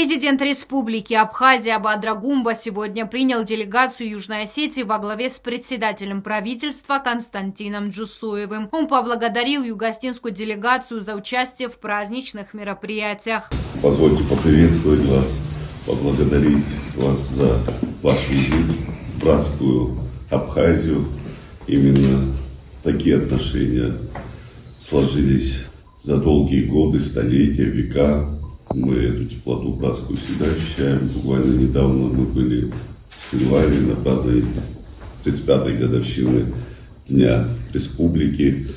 Президент Республики Абхазия Бадрагумба сегодня принял делегацию Южной Осетии во главе с председателем правительства Константином Джусуевым. Он поблагодарил югоосетинскую делегацию за участие в праздничных мероприятиях. Позвольте поприветствовать вас, поблагодарить вас за ваш визит в братскую Абхазию. Именно такие отношения сложились за долгие годы, столетия, века. Мы эту теплоту братскую всегда ощущаем. Буквально недавно мы были в Скрывале на праздновании 35-й годовщины Дня Республики.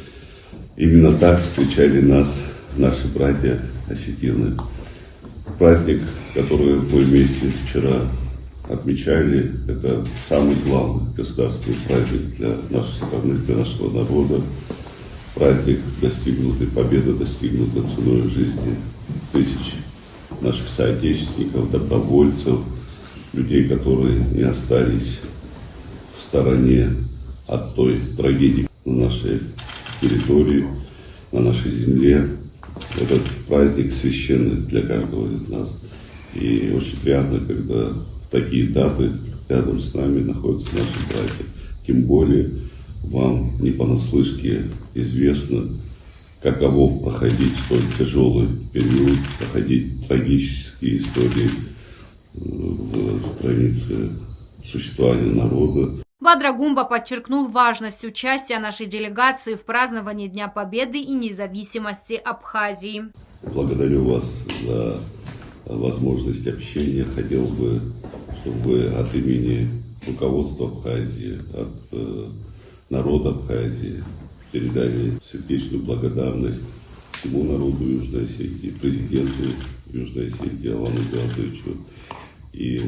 Именно так встречали нас наши братья осетины. Праздник, который мы вместе вчера отмечали, это самый главный государственный праздник для нашей страны, для нашего народа. Праздник достигнутой победы, достигнутой ценой жизни тысяч наших соотечественников, добровольцев, людей, которые не остались в стороне от той трагедии на нашей территории, на нашей земле. Этот праздник священный для каждого из нас. И очень приятно, когда в такие даты рядом с нами находятся наши братья. Тем более вам не понаслышке известно, каково проходить столь тяжелый период, проходить трагические истории в странице существования народа. Бадрагумба подчеркнул важность участия нашей делегации в праздновании Дня Победы и независимости Абхазии. Благодарю вас за возможность общения. Хотел бы, чтобы вы от имени руководства Абхазии, от народа Абхазии передали сердечную благодарность всему народу Южной Осетии, президенту Южной Осетии Алану Георгиевичу. И,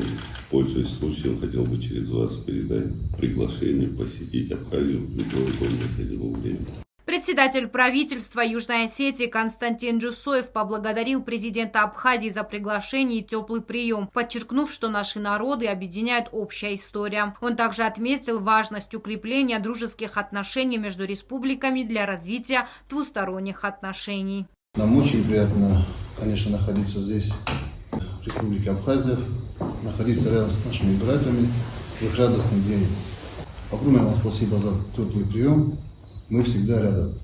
пользуясь случаем, хотел бы через вас передать приглашение посетить Абхазию в любое удобное для него время. Председатель правительства Южной Осетии Константин Джусуев поблагодарил президента Абхазии за приглашение и теплый прием, подчеркнув, что наши народы объединяет общая история. Он также отметил важность укрепления дружеских отношений между республиками для развития двусторонних отношений. Нам очень приятно, конечно, находиться здесь, в Республике Абхазия, находиться рядом с нашими братьями в их радостный день. Огромное вам спасибо за теплый прием. Мы всегда рядом.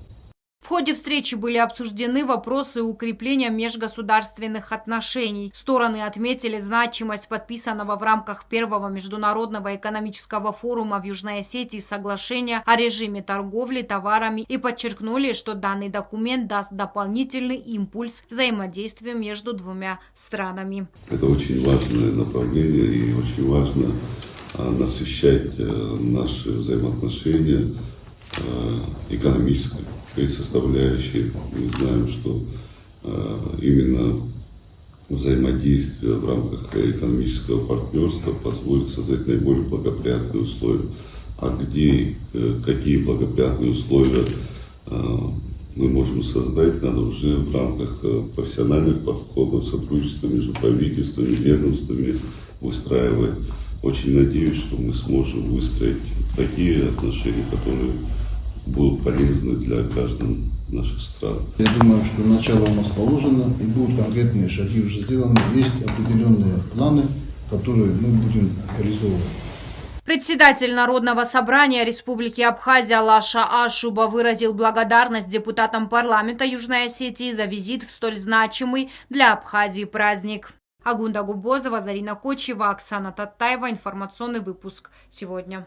В ходе встречи были обсуждены вопросы укрепления межгосударственных отношений. Стороны отметили значимость подписанного в рамках первого международного экономического форума в Южной Осетии соглашения о режиме торговли товарами и подчеркнули, что данный документ даст дополнительный импульс взаимодействию между двумя странами. Это очень важное направление и очень важно насыщать наши взаимоотношения экономической составляющей. Мы знаем, что именно взаимодействие в рамках экономического партнерства позволит создать наиболее благоприятные условия. А где, какие благоприятные условия мы можем создать, надо уже в рамках профессиональных подходов, сотрудничества между правительствами, ведомствами выстраивать. Очень надеюсь, что мы сможем выстроить такие отношения, которые будут полезны для граждан наших стран. Я думаю, что начало у нас положено, и будут конкретные шаги уже сделаны. Есть определенные планы, которые мы будем реализовывать. Председатель Народного собрания Республики Абхазия Лаша Ашуба выразил благодарность депутатам парламента Южной Осетии за визит в столь значимый для Абхазии праздник. Агунда Губозова, Зарина Кочева, Оксана Таттаева. Информационный выпуск сегодня.